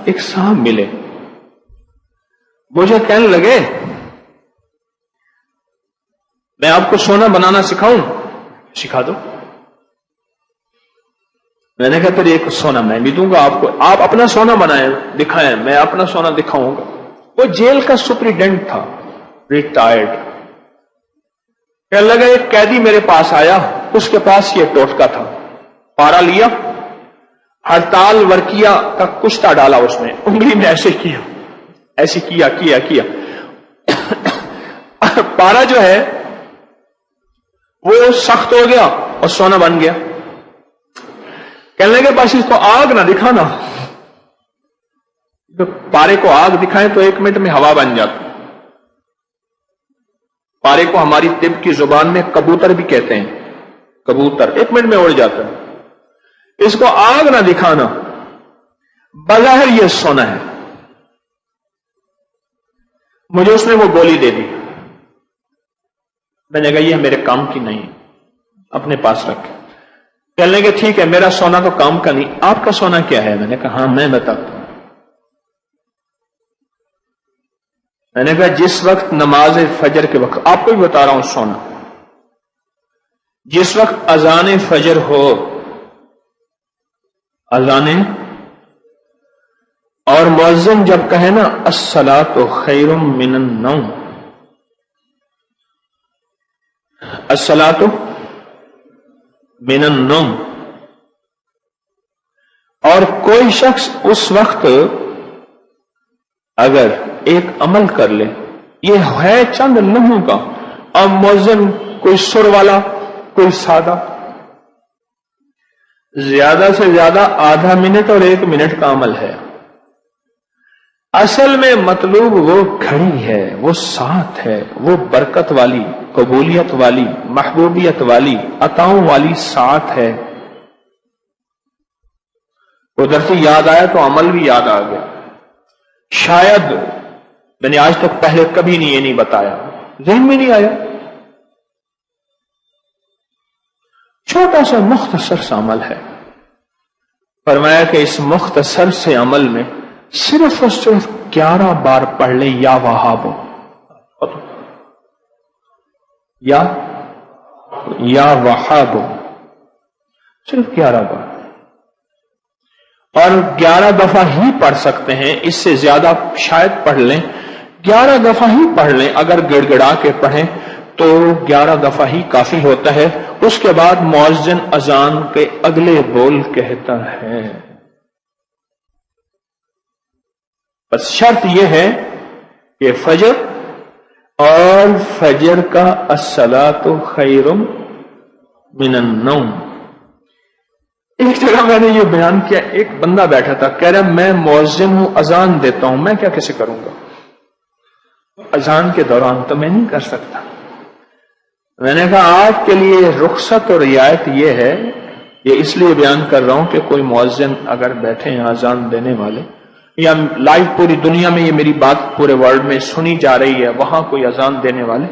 ایک صاحب ملے، مجھے کہنے لگے میں آپ کو سونا بنانا سکھاؤں؟ سکھا دو۔ میں نے کہا پھر ایک سونا میں بھی دوں گا آپ کو، آپ اپنا سونا بنائیں دکھائیں، میں اپنا سونا دکھاؤں گا۔ وہ جیل کا سپریڈنٹ تھا، ریٹائرڈ۔ کہنے لگا ایک قیدی میرے پاس آیا، اس کے پاس یہ ٹوٹکا تھا، پارا لیا، ہڑتال ورکیا کا کشتا ڈالا اس میں، انگلی میں ایسے کیا، ایسے کیا کیا کیا پارا جو ہے وہ سخت ہو گیا اور سونا بن گیا۔ کہنے لگے بس اس کو آگ نہ دکھانا، پارے کو آگ دکھائیں تو 1 منٹ میں ہوا بن جاتی۔ پارے کو ہماری طب کی زبان میں کبوتر بھی کہتے ہیں، کبوتر 1 منٹ میں اڑ جاتا ہے۔ اس کو آگ نہ دکھانا، بظاہر یہ سونا ہے۔ مجھے اس نے وہ گولی دے دی، میں نے کہا یہ میرے کام کی نہیں، اپنے پاس رکھ۔ کہنے لگے ٹھیک ہے، میرا سونا تو کام کا نہیں، آپ کا سونا کیا ہے؟ میں نے کہا ہاں میں بتاتا ہوں۔ میں نے کہا جس وقت نماز فجر کے وقت، آپ کو بھی بتا رہا ہوں سونا، جس وقت اذان فجر ہو، اذان اور مؤذن جب کہے نا الصلاۃ خیر من النوم، الصلاۃ من النوم، اور کوئی شخص اس وقت اگر ایک عمل کر لے، یہ ہے چند لمحوں کا، اب مؤذن کوئی سر والا کوئی سادہ، زیادہ سے زیادہ آدھا منٹ اور 1 منٹ کا عمل ہے، اصل میں مطلوب وہ گھڑی ہے، وہ ساتھ ہے، وہ برکت والی، قبولیت والی، محبوبیت والی، عطاؤں والی ساتھ ہے۔ ادھر سے یاد آیا تو عمل بھی یاد آ گیا، شاید میں نے آج تک پہلے کبھی یہ نہیں بتایا، ذہن میں نہیں آیا، چھوٹا سا مختصر سا عمل ہے۔ فرمایا کہ اس مختصر سے عمل میں صرف اور صرف 11 بار پڑھ لے یا وہاب، یا وہاب، صرف 11 بار، اور 11 دفعہ ہی پڑھ سکتے ہیں، اس سے زیادہ شاید پڑھ لیں، 11 دفعہ ہی پڑھ لیں، اگر گڑ گڑا کے پڑھیں تو 11 دفعہ ہی کافی ہوتا ہے۔ اس کے بعد مؤذن اذان کے اگلے بول کہتا ہے، بس شرط یہ ہے کہ فجر اور فجر کا الصلاۃ خیر من النوم۔ ایک جگہ میں نے یہ بیان کیا، ایک بندہ بیٹھا تھا، کہہ رہا میں مؤذن ہوں، اذان دیتا ہوں، میں کیا کیسے کروں گا؟ اذان کے دوران تو میں نہیں کر سکتا۔ میں نے کہا آپ کے لیے رخصت اور رعایت یہ ہے، یہ اس لیے بیان کر رہا ہوں کہ کوئی مؤذن اگر بیٹھے ہیں اذان دینے والے، یا لائیو پوری دنیا میں یہ میری بات پورے ورلڈ میں سنی جا رہی ہے، وہاں کوئی اذان دینے والے،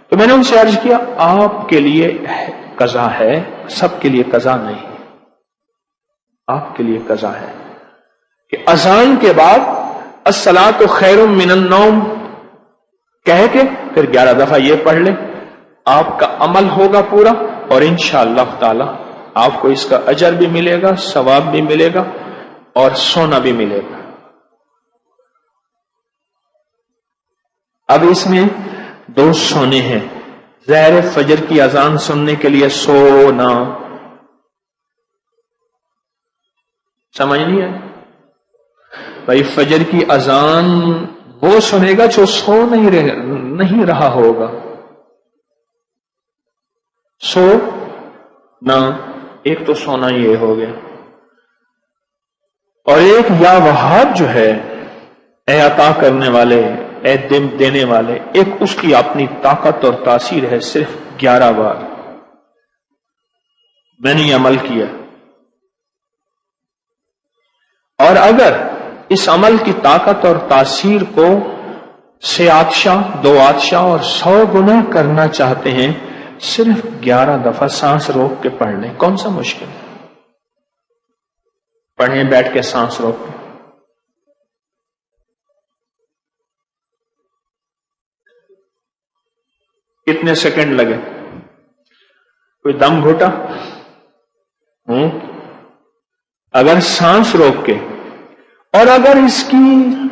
تو میں نے ان سے عرض کیا آپ کے لیے قضا ہے، سب کے لیے قضا نہیں، آپ کے لیے قضا ہے کہ اذان کے بعد الصلاۃ خیر من النوم کہہ کے پھر 11 دفعہ یہ پڑھ لیں، آپ کا عمل ہوگا پورا، اور انشاءاللہ تعالی آپ کو اس کا اجر بھی ملے گا، ثواب بھی ملے گا، اور سونا بھی ملے گا۔ اب اس میں 2 سونے ہیں، ظاہر فجر کی اذان سننے کے لیے سونا، سمجھ نہیں آئی بھائی؟ فجر کی اذان وہ سنے گا جو سو نہیں رہا ہوگا، سو نہ، ایک تو سونا یہ ہو گیا، اور ایک یا وہاب جو ہے، اے عطا کرنے والے، اے دم دینے والے، ایک اس کی اپنی طاقت اور تاثیر ہے، صرف 11 بار میں نے یہ عمل کیا، اور اگر اس عمل کی طاقت اور تاثیر کو سے آتشاہ 2 آتشاہ اور 100 گنا کرنا چاہتے ہیں، صرف 11 دفعہ سانس روک کے پڑھ لیں، کون سا مشکل ہے؟ پڑھیں بیٹھ کے سانس روک کے، کتنے سیکنڈ لگے؟ کوئی دم گھٹا؟ اگر سانس روک کے، اور اگر اس کی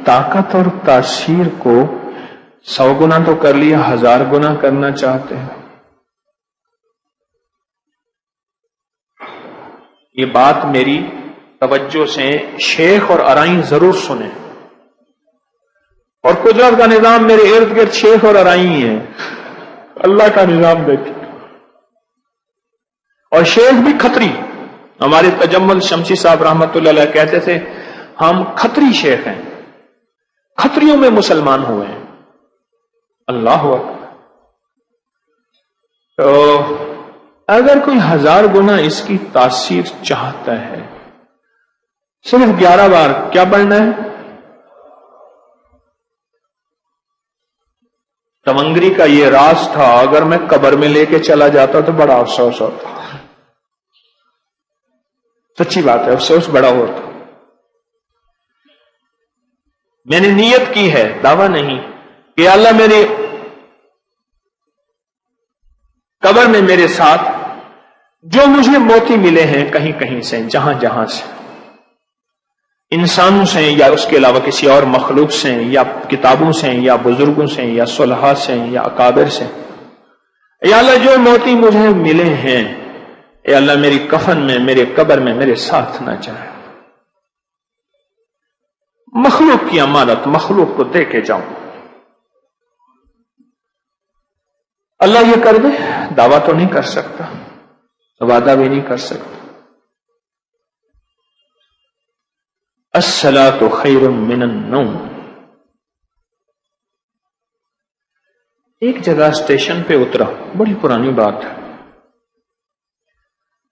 طاقت اور تاثیر کو 100 گنا تو کر لیا، 1000 گنا کرنا چاہتے ہیں، یہ بات میری توجہ سے شیخ اور ارائیں ضرور سنیں، اور قدرت کا نظام میرے ارد گرد شیخ اور ارائیں ہے، اللہ کا نظام دیکھیں۔ اور شیخ بھی کھتری، ہمارے تجمل شمسی صاحب رحمت اللہ علیہ کہتے تھے ہم کھتری شیخ ہیں، کھتریوں میں مسلمان ہوئے ہیں۔ اللہ اکبر۔ تو اگر کوئی 1000 گنا اس کی تاثیر چاہتا ہے، صرف 11 بار کیا پڑھنا ہے؟ تمنگری کا یہ راز تھا، اگر میں قبر میں لے کے چلا جاتا تو بڑا افسوس ہوتا، سچی بات ہے، افسوس بڑا ہوتا۔ میں نے نیت کی ہے، دعویٰ نہیں، کہ اللہ میری قبر میں میرے ساتھ جو مجھے موتی ملے ہیں کہیں کہیں سے، جہاں جہاں سے، انسانوں سے یا اس کے علاوہ کسی اور مخلوق سے، یا کتابوں سے، یا بزرگوں سے، یا صلحاء سے، یا اکابر سے، یا اللہ جو موتی مجھے ملے ہیں، اے اللہ میری کفن میں، میرے قبر میں میرے ساتھ نہ جائے، مخلوق کی امانت مخلوق کو دے کے جاؤں۔ اللہ یہ کر دے، دعویٰ تو نہیں کر سکتا، وعدہ بھی نہیں کر سکتا۔ الصلاۃ خیر من النوم۔ ایک جگہ اسٹیشن پہ اترا، بڑی پرانی بات ہے،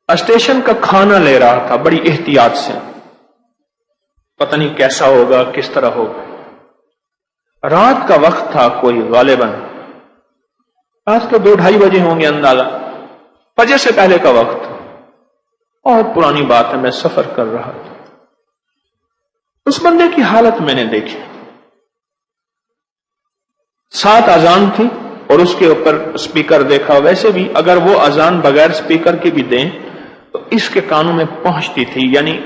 اسٹیشن کا کھانا لے رہا تھا بڑی احتیاط سے، پتہ نہیں کیسا ہوگا، کس طرح ہوگا۔ رات کا وقت تھا، کوئی غالباً رات کے 2-2:30 بجے ہوں گے اندازہ، فجر سے پہلے کا وقت، اور پرانی بات ہے، میں سفر کر رہا تھا۔ اس بندے کی حالت میں نے دیکھی، 7 اذان تھی اور اس کے اوپر اسپیکر دیکھا، ویسے بھی اگر وہ اذان بغیر اسپیکر کے بھی دیں تو اس کے کانوں میں پہنچتی تھی، یعنی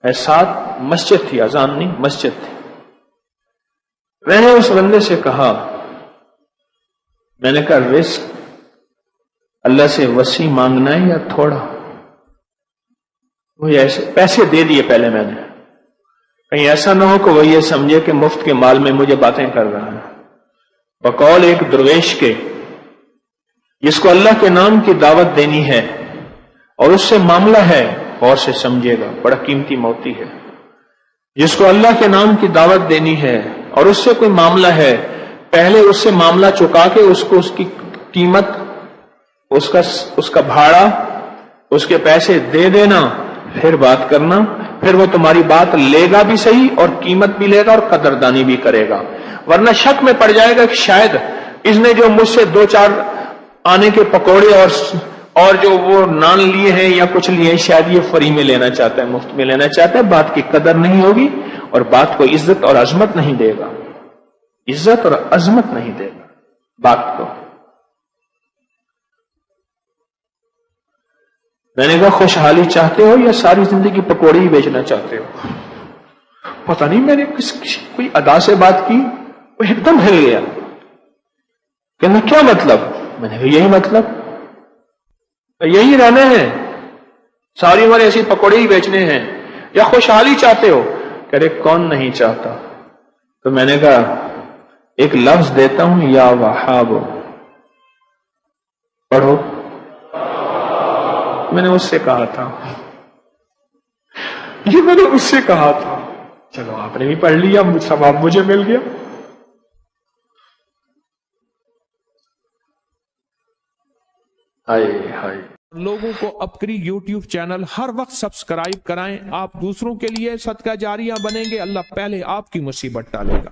7 مسجد تھی، اذان نہیں مسجد تھی۔ میں نے اس بندے سے کہا، میں نے کہا رزق اللہ سے وسیع مانگنا ہے یا تھوڑا؟ وہ ایسے پیسے دے دیے پہلے میں نے، کہیں ایسا نہ ہو کہ وہ یہ سمجھے کہ مفت کے مال میں مجھے باتیں کر رہا ہے۔ بقول ایک درویش کے، جس کو اللہ کے نام کی دعوت دینی ہے اور اس سے معاملہ ہے، غور سے سمجھے گا، بڑا قیمتی موتی ہے، جس کو اللہ کے نام کی دعوت دینی ہے اور اس سے کوئی معاملہ ہے، پہلے اس سے معاملہ چکا کے اس کو اس کی قیمت، اس کا بھاڑا، اس کے پیسے دے دینا، پھر بات کرنا، پھر وہ تمہاری بات لے گا بھی صحیح اور قیمت بھی لے گا اور قدردانی بھی کرے گا، ورنہ شک میں پڑ جائے گا کہ شاید اس نے جو مجھ سے 2-4 آنے کے پکوڑے اور جو وہ نان لیے ہیں یا کچھ لیے ہیں، شاید یہ فری میں لینا چاہتا ہے، مفت میں لینا چاہتا ہے، بات کی قدر نہیں ہوگی اور بات کو عزت اور عظمت نہیں دے گا، عزت اور عظمت نہیں دے گا بات کو۔ میں نے کہا خوشحالی چاہتے ہو یا ساری زندگی پکوڑے ہی بیچنا چاہتے ہو؟ پتہ نہیں میں نے کوئی ادا سے بات کی، وہ ایک دم ہل گیا، کہنا کیا مطلب؟ میں نے کہا یہی مطلب، یہی رہنا ہے، ساری عمر ایسی پکوڑے ہی بیچنے ہیں، یا خوشحالی چاہتے ہو؟ کہہ رہے کون نہیں چاہتا؟ تو میں نے کہا ایک لفظ دیتا ہوں، یا وہاب، پڑھو۔ میں نے اس سے کہا تھا، یہ میں نے اس سے کہا تھا، چلو آپ نے بھی پڑھ لیا، ثواب مجھے مل گیا۔ ہائے ہائے۔ لوگوں کو اپکری یوٹیوب چینل ہر وقت سبسکرائب کرائیں، آپ دوسروں کے لیے صدقہ جاریہ بنیں گے، اللہ پہلے آپ کی مصیبت ٹالے گا۔